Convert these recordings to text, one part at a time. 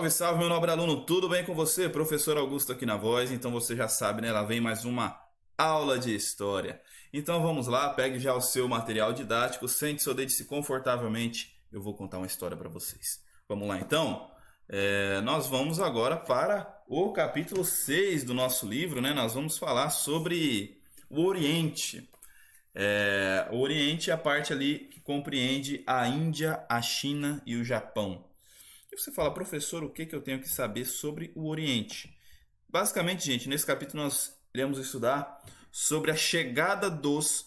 Salve, salve, meu nobre aluno, tudo bem com você? Professor Augusto aqui na voz, então você já sabe, né? Lá vem mais uma aula de história. Então vamos lá, pegue já o seu material didático, sente-se ou deite-se confortavelmente, eu vou contar uma história para vocês. Vamos lá então? Nós vamos agora para o capítulo 6 do nosso livro, né? Nós vamos falar sobre o Oriente. O Oriente é a parte ali que compreende a Índia, a China e o Japão. E você fala, professor, o que eu tenho que saber sobre o Oriente? Basicamente, gente, nesse capítulo nós iremos estudar sobre a chegada dos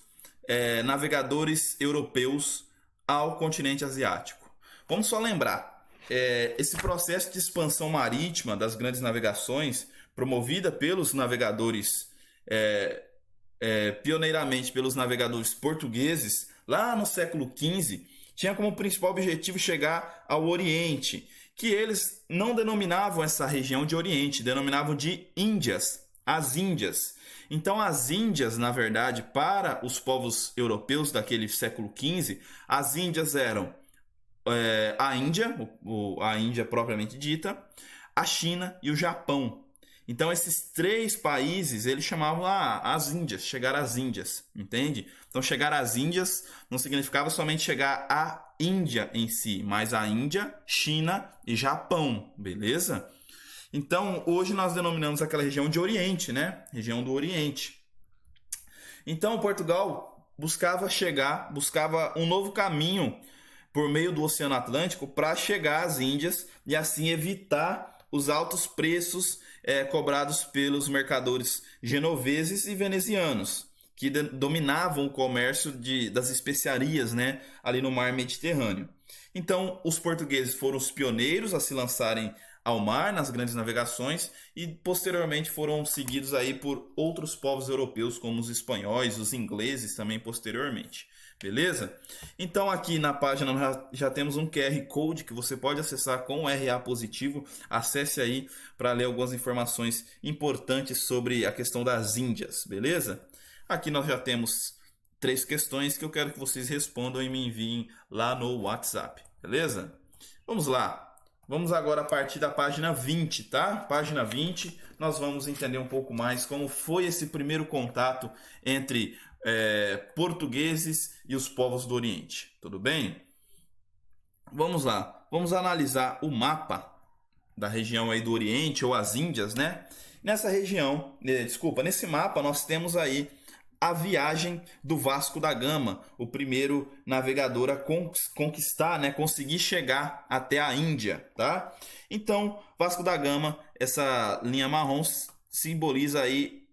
navegadores europeus ao continente asiático. Vamos só lembrar, esse processo de expansão marítima das grandes navegações, promovida pelos navegadores, pioneiramente pelos navegadores portugueses, lá no século XV, tinha como principal objetivo chegar ao Oriente, que eles não denominavam essa região de Oriente, denominavam de Índias, as Índias. Então as Índias, na verdade, para os povos europeus daquele século XV, as Índias eram a Índia, a Índia propriamente dita, a China e o Japão. Então esses três países eles chamavam as Índias, chegar às Índias, entende? Então chegar às Índias não significava somente chegar à Índia em si, mas a Índia, China e Japão, beleza? Então hoje nós denominamos aquela região de Oriente, né? Região do Oriente. Então Portugal buscava um novo caminho por meio do Oceano Atlântico para chegar às Índias e assim evitar os altos preços cobrados pelos mercadores genoveses e venezianos, que dominavam o comércio das especiarias, né, ali no mar Mediterrâneo. Então, os portugueses foram os pioneiros a se lançarem ao mar nas grandes navegações e posteriormente foram seguidos aí por outros povos europeus, como os espanhóis, os ingleses também posteriormente. Beleza? Então aqui na página nós já temos um QR Code que você pode acessar com o RA positivo. Acesse aí para ler algumas informações importantes sobre a questão das Índias, beleza? Aqui nós já temos 3 questões que eu quero que vocês respondam e me enviem lá no WhatsApp, beleza? Vamos lá. Vamos agora a partir da página 20, tá? Página 20, nós vamos entender um pouco mais como foi esse primeiro contato entre portugueses e os povos do Oriente. Tudo bem? Vamos lá. Vamos analisar o mapa da região aí do Oriente ou as Índias, né? Nessa região, nesse mapa nós temos aí a viagem do Vasco da Gama, o primeiro navegador a conquistar, né, conseguir chegar até a Índia, tá? Então, Vasco da Gama, essa linha marrom simboliza aí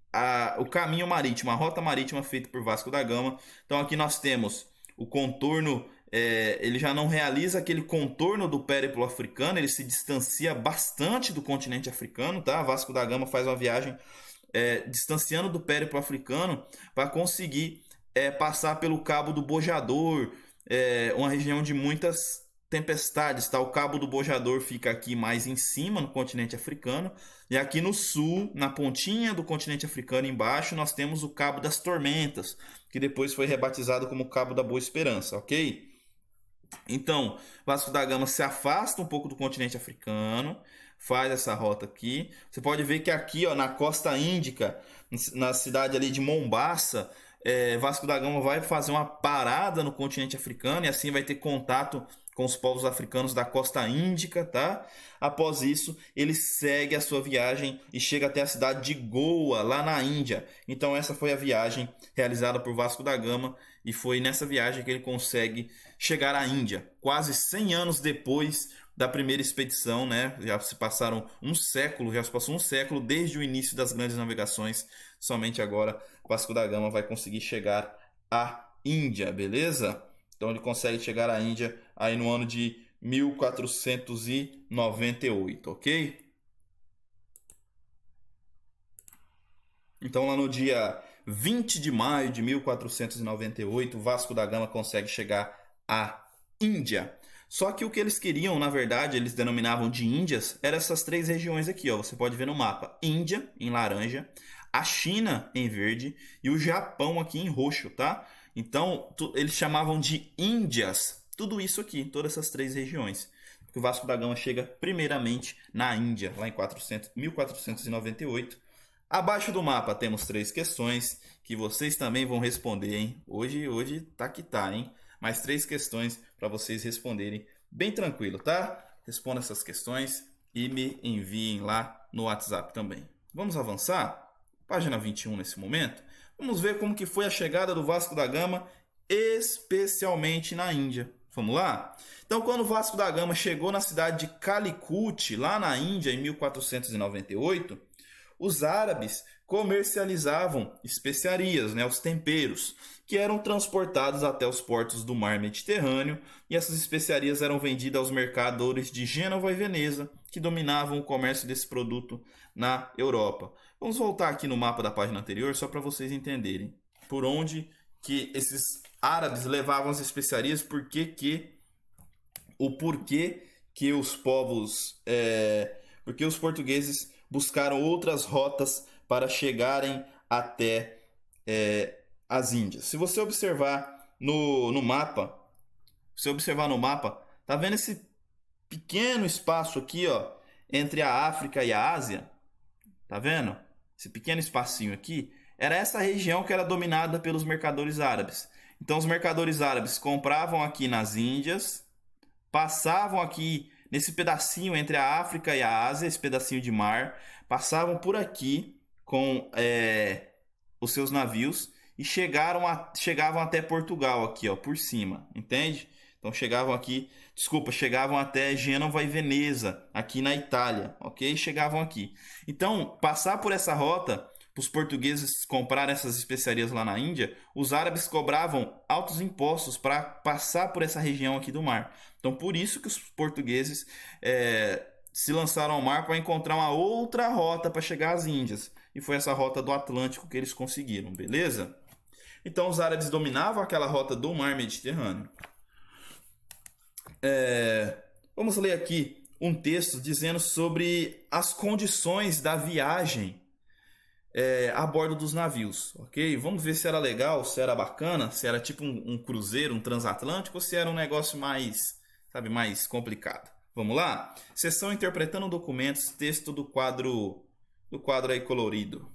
o caminho marítimo, a rota marítima feita por Vasco da Gama. Então aqui nós temos o contorno, ele já não realiza aquele contorno do périplo africano, ele se distancia bastante do continente africano, tá? Vasco da Gama faz uma viagem distanciando do périplo africano para conseguir passar pelo Cabo do Bojador, uma região de muitas tempestades, tá? O Cabo do Bojador fica aqui mais em cima no continente africano e aqui no sul, na pontinha do continente africano embaixo, nós temos o Cabo das Tormentas, que depois foi rebatizado como Cabo da Boa Esperança, ok? Então, Vasco da Gama se afasta um pouco do continente africano, faz essa rota aqui. Você pode ver que aqui, ó, na Costa Índica, na cidade ali de Mombaça, Vasco da Gama vai fazer uma parada no continente africano e assim vai ter contato com os povos africanos da Costa Índica, tá? Após isso, ele segue a sua viagem e chega até a cidade de Goa, lá na Índia. Então essa foi a viagem realizada por Vasco da Gama e foi nessa viagem que ele consegue chegar à Índia. Quase 100 anos depois da primeira expedição, né? Já se passou um século desde o início das grandes navegações. Somente agora Vasco da Gama vai conseguir chegar à Índia, beleza? Então ele consegue chegar à Índia aí no ano de 1498, ok? Então lá no dia 20 de maio de 1498, Vasco da Gama consegue chegar à Índia. Só que o que eles queriam, na verdade, eles denominavam de Índias, eram essas 3 regiões aqui, ó. Você pode ver no mapa. Índia, em laranja, a China, em verde, e o Japão aqui em roxo, tá? Então, eles chamavam de Índias tudo isso aqui, todas essas 3 regiões. que o Vasco da Gama chega primeiramente na Índia, lá em 1498. Abaixo do mapa temos 3 questões que vocês também vão responder, hein? Hoje tá que tá, hein? Mais 3 questões para vocês responderem bem tranquilo, tá? Responda essas questões e me enviem lá no WhatsApp também. Vamos avançar? Página 21 nesse momento. Vamos ver como que foi a chegada do Vasco da Gama, especialmente na Índia. Vamos lá? Então, quando o Vasco da Gama chegou na cidade de Calicut, lá na Índia, em 1498, os árabes comercializavam especiarias, né, os temperos, que eram transportados até os portos do mar Mediterrâneo, e essas especiarias eram vendidas aos mercadores de Gênova e Veneza, que dominavam o comércio desse produto na Europa. Vamos voltar aqui no mapa da página anterior, só para vocês entenderem por onde que esses árabes levavam as especiarias, porquê que os povos, porque os portugueses buscaram outras rotas para chegarem até as Índias. Se você observar no mapa, tá vendo esse pequeno espaço aqui, ó, entre a África e a Ásia? Tá vendo? Esse pequeno espacinho aqui era essa região que era dominada pelos mercadores árabes. Então os mercadores árabes compravam aqui nas Índias, passavam aqui nesse pedacinho entre a África e a Ásia, esse pedacinho de mar, passavam por aqui com os seus navios e chegavam até Portugal aqui, ó, por cima, entende? Então chegavam até Gênova e Veneza, aqui na Itália, ok? Chegavam aqui. Então, passar por essa rota, para os portugueses comprarem essas especiarias lá na Índia, os árabes cobravam altos impostos para passar por essa região aqui do mar. Então, por isso que os portugueses se lançaram ao mar para encontrar uma outra rota para chegar às Índias. E foi essa rota do Atlântico que eles conseguiram, beleza? Então, os árabes dominavam aquela rota do mar Mediterrâneo. Vamos ler aqui um texto dizendo sobre as condições da viagem a bordo dos navios, ok? Vamos ver se era legal, se era bacana, se era tipo um cruzeiro, um transatlântico, ou se era um negócio mais complicado. Vamos lá? Seção Interpretando Documentos, texto do quadro aí colorido.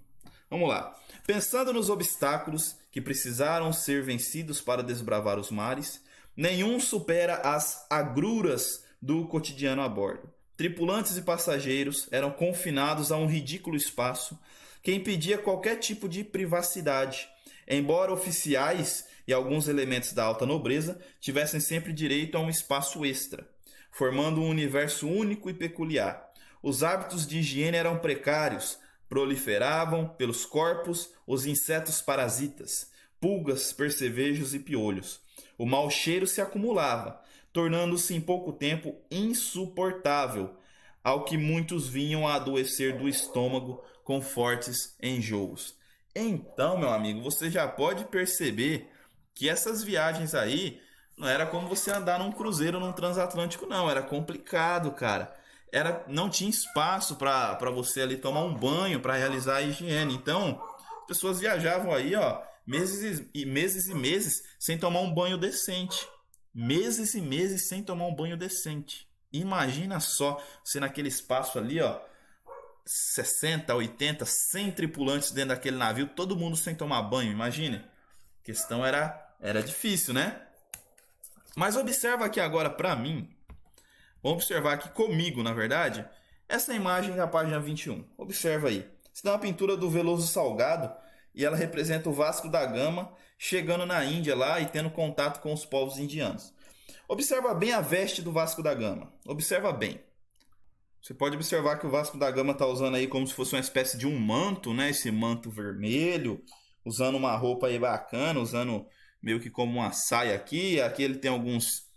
Vamos lá. Pensando nos obstáculos que precisaram ser vencidos para desbravar os mares, nenhum supera as agruras do cotidiano a bordo. Tripulantes e passageiros eram confinados a um ridículo espaço que impedia qualquer tipo de privacidade, embora oficiais e alguns elementos da alta nobreza tivessem sempre direito a um espaço extra, formando um universo único e peculiar. Os hábitos de higiene eram precários, proliferavam pelos corpos os insetos parasitas, pulgas, percevejos e piolhos. O mau cheiro se acumulava, tornando-se em pouco tempo insuportável, ao que muitos vinham a adoecer do estômago com fortes enjoos. Então, meu amigo, você já pode perceber que essas viagens aí não era como você andar num cruzeiro, num transatlântico, não. Era complicado, cara. Não tinha espaço para você ali tomar um banho, para realizar a higiene. Então, as pessoas viajavam aí, ó, meses e meses sem tomar um banho decente. Meses e meses sem tomar um banho decente. Imagina só, você naquele espaço ali, ó, 60, 80, 100 tripulantes dentro daquele navio, todo mundo sem tomar banho, imagine. A questão era difícil, né? Mas observa aqui agora para mim, vamos observar aqui comigo, na verdade, essa imagem da página 21. Observa aí. Isso é uma pintura do Veloso Salgado e ela representa o Vasco da Gama chegando na Índia lá e tendo contato com os povos indianos. Observa bem a veste do Vasco da Gama. Observa bem. Você pode observar que o Vasco da Gama está usando aí como se fosse uma espécie de um manto, né? Esse manto vermelho, usando uma roupa aí bacana, usando meio que como uma saia aqui. Aqui ele tem algumas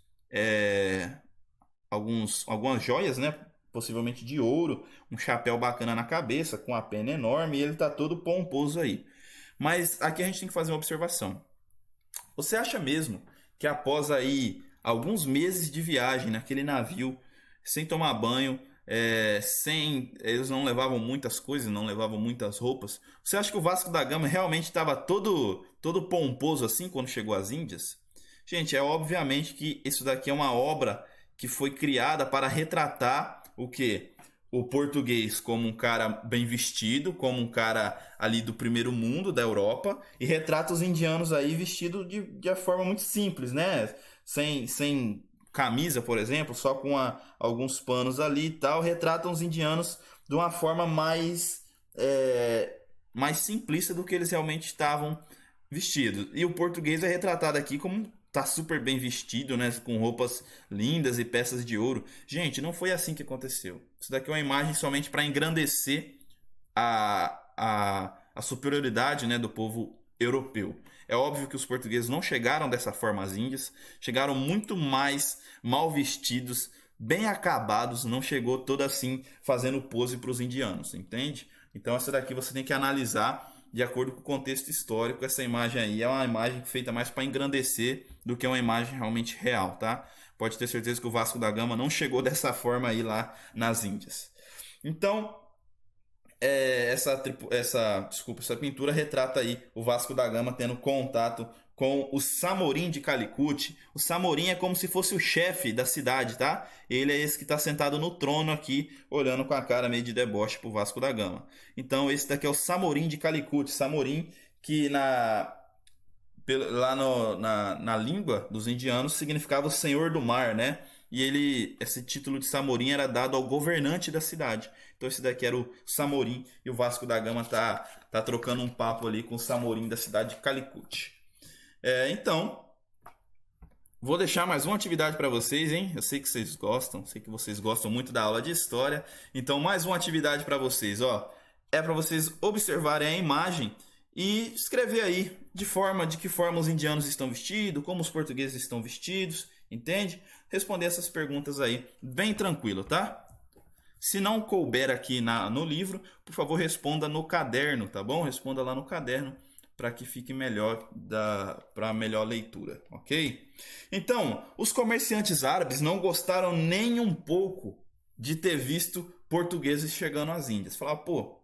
joias, né? Possivelmente de ouro, um chapéu bacana na cabeça, com a pena enorme, e ele está todo pomposo aí. Mas aqui a gente tem que fazer uma observação. Você acha mesmo que após aí alguns meses de viagem naquele navio, sem tomar banho, eles não levavam muitas coisas, não levavam muitas roupas, você acha que o Vasco da Gama realmente estava todo pomposo assim quando chegou às Índias? Gente, obviamente que isso daqui é uma obra que foi criada para retratar o quê? O português como um cara bem vestido, como um cara ali do primeiro mundo da Europa, e retrata os indianos aí vestidos de uma forma muito simples, né? Sem camisa, por exemplo, só com alguns panos ali e tal, retratam os indianos de uma forma mais simplista do que eles realmente estavam vestidos. E o português é retratado aqui como tá super bem vestido, né, com roupas lindas e peças de ouro. Gente, não foi assim que aconteceu. Isso daqui é uma imagem somente para engrandecer a superioridade, né, do povo europeu. É óbvio que os portugueses não chegaram dessa forma às Índias, chegaram muito mais mal vestidos, bem acabados, não chegou todo assim fazendo pose para os indianos, entende? Então essa daqui você tem que analisar de acordo com o contexto histórico. Essa imagem aí é uma imagem feita mais para engrandecer do que uma imagem realmente real, tá? Pode ter certeza que o Vasco da Gama não chegou dessa forma aí lá nas Índias. Então, essa pintura retrata aí o Vasco da Gama tendo contato com o Samorim de Calicut. O Samorim é como se fosse o chefe da cidade, tá? Ele é esse que está sentado no trono aqui, olhando com a cara meio de deboche pro Vasco da Gama. Então esse daqui é o Samorim de Calicut. Samorim que na língua dos indianos significava o Senhor do Mar, né? E esse título de Samorim era dado ao governante da cidade. Então esse daqui era o Samorim e o Vasco da Gama tá trocando um papo ali com o Samorim da cidade de Calicut. Então, vou deixar mais uma atividade para vocês, hein? Eu sei que vocês gostam muito da aula de história. Então, mais uma atividade para vocês, ó. É para vocês observarem a imagem e escrever aí de que forma os indianos estão vestidos, como os portugueses estão vestidos, entende? Responder essas perguntas aí bem tranquilo, tá? Se não couber aqui no livro, por favor, responda no caderno, tá bom? Responda lá no caderno para que fique melhor para melhor leitura, ok? Então, os comerciantes árabes não gostaram nem um pouco de ter visto portugueses chegando às Índias. Falaram, pô,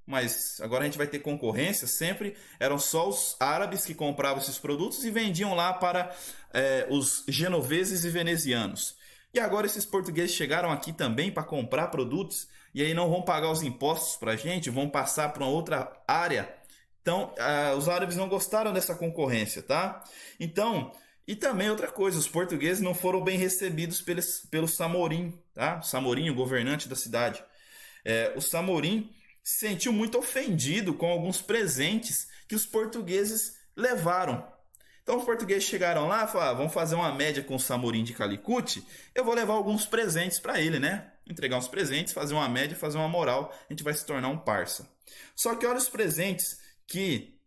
mas agora a gente vai ter concorrência? Sempre eram só os árabes que compravam esses produtos e vendiam lá para os genoveses e venezianos. E agora esses portugueses chegaram aqui também para comprar produtos e aí não vão pagar os impostos para a gente, vão passar para uma outra área. Então, os árabes não gostaram dessa concorrência, tá? Então, e também outra coisa, os portugueses não foram bem recebidos pelo Samorim, tá? Samorim, o governante da cidade. O Samorim se sentiu muito ofendido com alguns presentes que os portugueses levaram. Então, os portugueses chegaram lá e falaram, vamos fazer uma média com o Samorim de Calicut, eu vou levar alguns presentes para ele, né? Entregar uns presentes, fazer uma média, fazer uma moral, a gente vai se tornar um parça. Só que olha os presentes que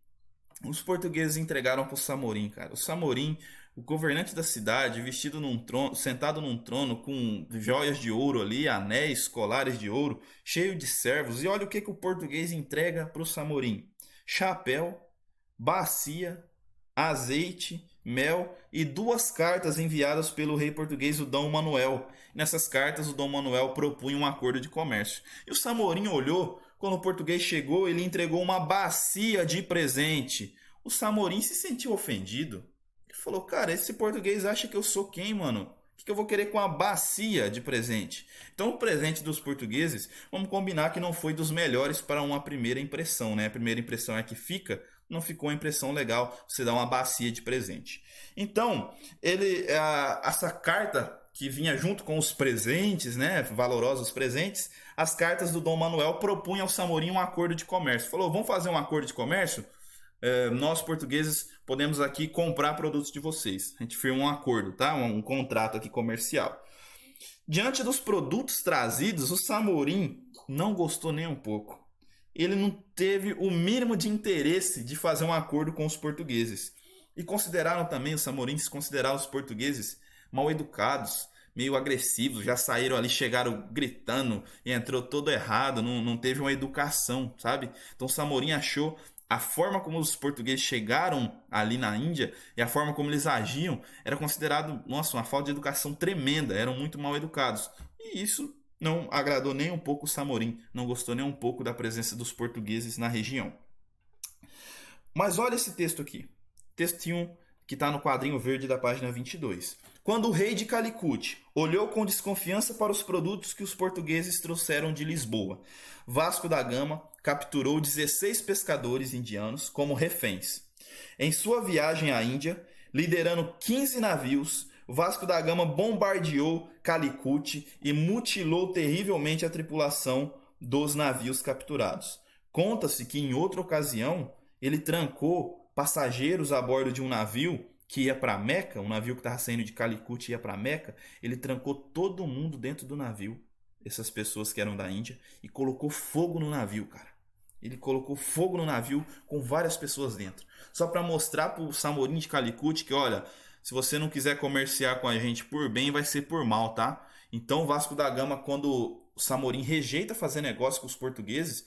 os portugueses entregaram para o Samorim, cara. O Samorim, o governante da cidade, vestido num trono, sentado num trono com joias de ouro ali, anéis, colares de ouro, cheio de servos. E olha o que o português entrega para o Samorim: chapéu, bacia, azeite, mel e 2 cartas enviadas pelo rei português, o Dom Manuel. Nessas cartas, o Dom Manuel propunha um acordo de comércio. E o Samorim olhou. Quando o português chegou, ele entregou uma bacia de presente. O Samorim se sentiu ofendido. Ele falou, cara, esse português acha que eu sou quem, mano? O que eu vou querer com uma bacia de presente? Então, o presente dos portugueses, vamos combinar que não foi dos melhores para uma primeira impressão, né? A primeira impressão é que não ficou a impressão legal você dar uma bacia de presente. Então, essa carta que vinha junto com os presentes, né, valorosos presentes, as cartas do Dom Manuel propunham ao Samorim um acordo de comércio. Falou, vamos fazer um acordo de comércio? Nós, portugueses, podemos aqui comprar produtos de vocês. A gente firma um acordo, tá? Um contrato aqui comercial. Diante dos produtos trazidos, o Samorim não gostou nem um pouco. Ele não teve o mínimo de interesse de fazer um acordo com os portugueses. E consideraram também, os Samorins consideraram os portugueses mal educados, meio agressivos, já saíram ali, chegaram gritando e entrou todo errado, não teve uma educação, sabe? Então o Samorim achou a forma como os portugueses chegaram ali na Índia e a forma como eles agiam era considerado, nossa, uma falta de educação tremenda, eram muito mal educados. E isso não agradou nem um pouco o Samorim, não gostou nem um pouco da presença dos portugueses na região. Mas olha esse texto aqui, textinho que está no quadrinho verde da página 22. Quando o rei de Calicut olhou com desconfiança para os produtos que os portugueses trouxeram de Lisboa, Vasco da Gama capturou 16 pescadores indianos como reféns. Em sua viagem à Índia, liderando 15 navios, Vasco da Gama bombardeou Calicut e mutilou terrivelmente a tripulação dos navios capturados. Conta-se que em outra ocasião ele trancou passageiros a bordo de um navio que ia para Meca, um navio que estava saindo de Calicut e ia para Meca. Ele trancou todo mundo dentro do navio, essas pessoas que eram da Índia, e colocou fogo no navio, cara. Ele colocou fogo no navio com várias pessoas dentro, só para mostrar para o Samorim de Calicut que, olha, se você não quiser comerciar com a gente por bem, vai ser por mal, tá? Então, Vasco da Gama, quando o Samorim rejeita fazer negócio com os portugueses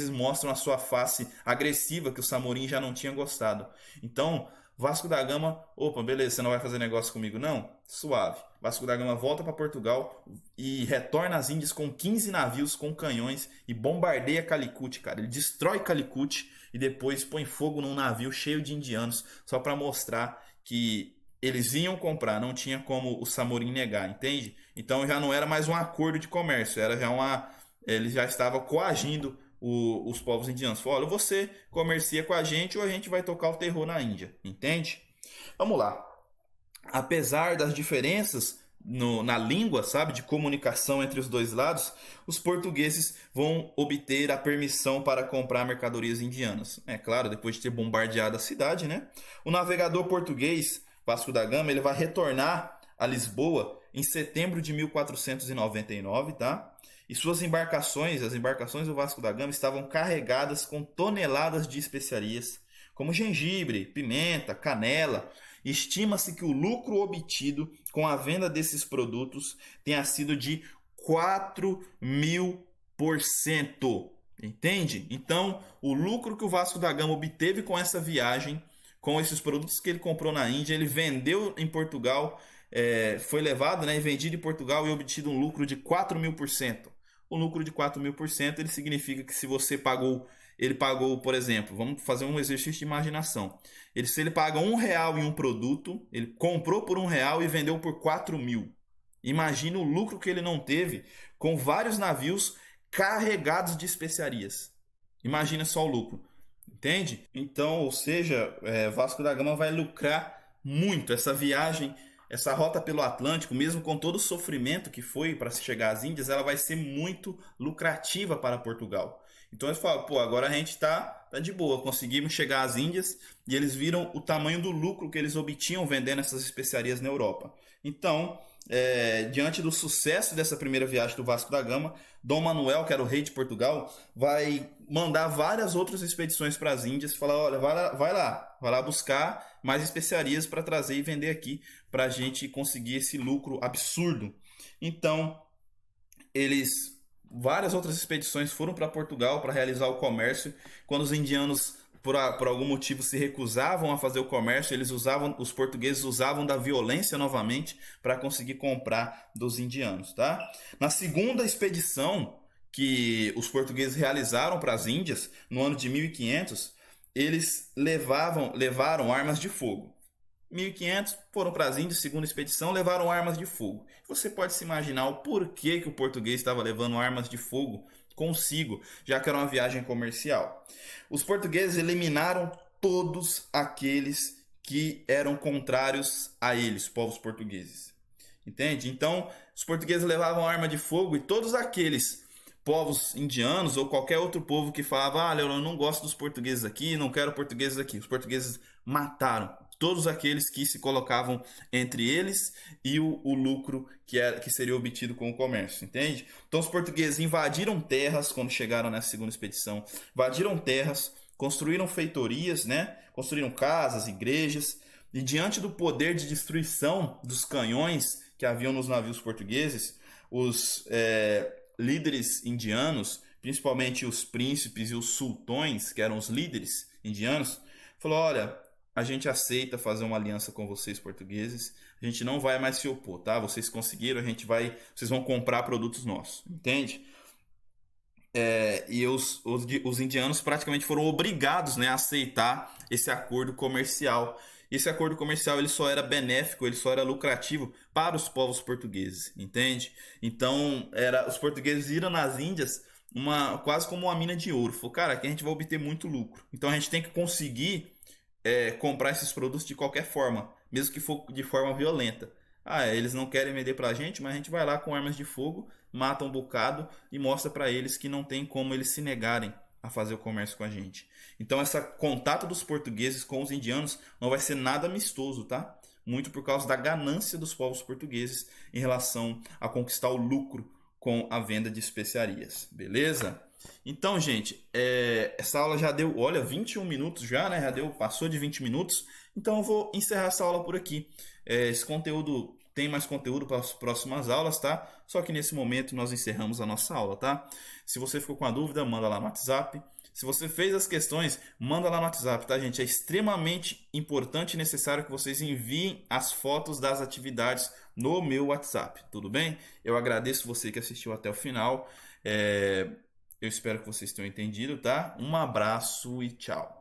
mostram a sua face agressiva que o Samorim já não tinha gostado. Então, Vasco da Gama, opa, beleza, você não vai fazer negócio comigo não? Suave. Vasco da Gama volta para Portugal e retorna às Índias com 15 navios com canhões e bombardeia Calicut, cara. Ele destrói Calicut e depois põe fogo num navio cheio de indianos só para mostrar que eles iam comprar, não tinha como o Samorim negar, entende? Então já não era mais um acordo de comércio, era já ele já estava coagindo os povos indianos. Falou, olha, você comercia com a gente ou a gente vai tocar o terror na Índia, entende? Vamos lá. Apesar das diferenças na língua, sabe, de comunicação entre os dois lados, os portugueses vão obter a permissão para comprar mercadorias indianas. É claro, depois de ter bombardeado a cidade, né? O navegador português Vasco da Gama, ele vai retornar a Lisboa em setembro de 1499, tá? E suas embarcações, as embarcações do Vasco da Gama, estavam carregadas com toneladas de especiarias, como gengibre, pimenta, canela. Estima-se que o lucro obtido com a venda desses produtos tenha sido de 4.000%. Entende? Então, o lucro que o Vasco da Gama obteve com essa viagem, com esses produtos que ele comprou na Índia, ele vendeu em Portugal, foi levado, né, e vendido em Portugal e obtido um lucro de 4.000%. O lucro de 4.000% ele significa que se você pagou, ele pagou, por exemplo, vamos fazer um exercício de imaginação. Se ele paga R$1 em um produto, ele comprou por R$1 e vendeu por 4.000. Imagina o lucro que ele não teve com vários navios carregados de especiarias. Imagina só o lucro. Entende? Então, ou seja, Vasco da Gama vai lucrar muito. Essa viagem, essa rota pelo Atlântico, mesmo com todo o sofrimento que foi para se chegar às Índias, ela vai ser muito lucrativa para Portugal. Então eles falam, pô, agora a gente tá de boa, conseguimos chegar às Índias e eles viram o tamanho do lucro que eles obtinham vendendo essas especiarias na Europa. Então, diante do sucesso dessa primeira viagem do Vasco da Gama, Dom Manuel, que era o rei de Portugal, vai mandar várias outras expedições para as Índias e falar, olha, vai lá buscar mais especiarias para trazer e vender aqui para a gente conseguir esse lucro absurdo. Então, várias outras expedições foram para Portugal para realizar o comércio. Quando os indianos por algum motivo se recusavam a fazer o comércio, os portugueses usavam da violência novamente para conseguir comprar dos indianos, tá? Na segunda expedição que os realizaram para as Índias, no ano de 1500, eles levaram armas de fogo. 1500 foram para as Índias, segunda expedição, levaram armas de fogo. Você pode se imaginar o porquê que o português estava levando armas de fogo consigo, já que era uma viagem comercial. Os portugueses eliminaram todos aqueles que eram contrários a eles, povos portugueses. Entende? Então, os portugueses levavam arma de fogo e todos aqueles povos indianos ou qualquer outro povo que falava, eu não gosto dos portugueses aqui, não quero portugueses aqui. Os portugueses mataram todos aqueles que se colocavam entre eles e o lucro que seria obtido com o comércio, entende? Então os portugueses invadiram terras quando chegaram nessa segunda expedição, invadiram terras, construíram feitorias, né? Construíram casas, igrejas, e diante do poder de destruição dos canhões que haviam nos navios portugueses, os líderes indianos, principalmente os príncipes e os sultões, que eram os líderes indianos, falou, olha, a gente aceita fazer uma aliança com vocês portugueses, a gente não vai mais se opor, tá? Vocês conseguiram, vocês vão comprar produtos nossos, entende? E os indianos praticamente foram obrigados, né, a aceitar esse acordo comercial esse acordo comercial ele só era benéfico, ele só era lucrativo para os povos portugueses, entende? Então, os portugueses viram nas Índias quase como uma mina de ouro. Falou, cara, aqui a gente vai obter muito lucro. Então a gente tem que conseguir comprar esses produtos de qualquer forma, mesmo que for de forma violenta. Eles não querem vender pra gente, mas a gente vai lá com armas de fogo, mata um bocado e mostra pra eles que não tem como eles se negarem a fazer o comércio com a gente. Então, esse contato dos portugueses com os indianos não vai ser nada amistoso, tá? Muito por causa da ganância dos povos portugueses em relação a conquistar o lucro com a venda de especiarias, beleza? Então, gente, essa aula já deu, olha, 21 minutos já, né? Passou de 20 minutos. Então, eu vou encerrar essa aula por aqui. Esse conteúdo tem mais conteúdo para as próximas aulas, tá? Só que nesse momento nós encerramos a nossa aula, tá? Se você ficou com a dúvida, manda lá no WhatsApp. Se você fez as questões, manda lá no WhatsApp, tá, gente? É extremamente importante e necessário que vocês enviem as fotos das atividades no meu WhatsApp, tudo bem? Eu agradeço você que assistiu até o final. Eu espero que vocês tenham entendido, tá? Um abraço e tchau.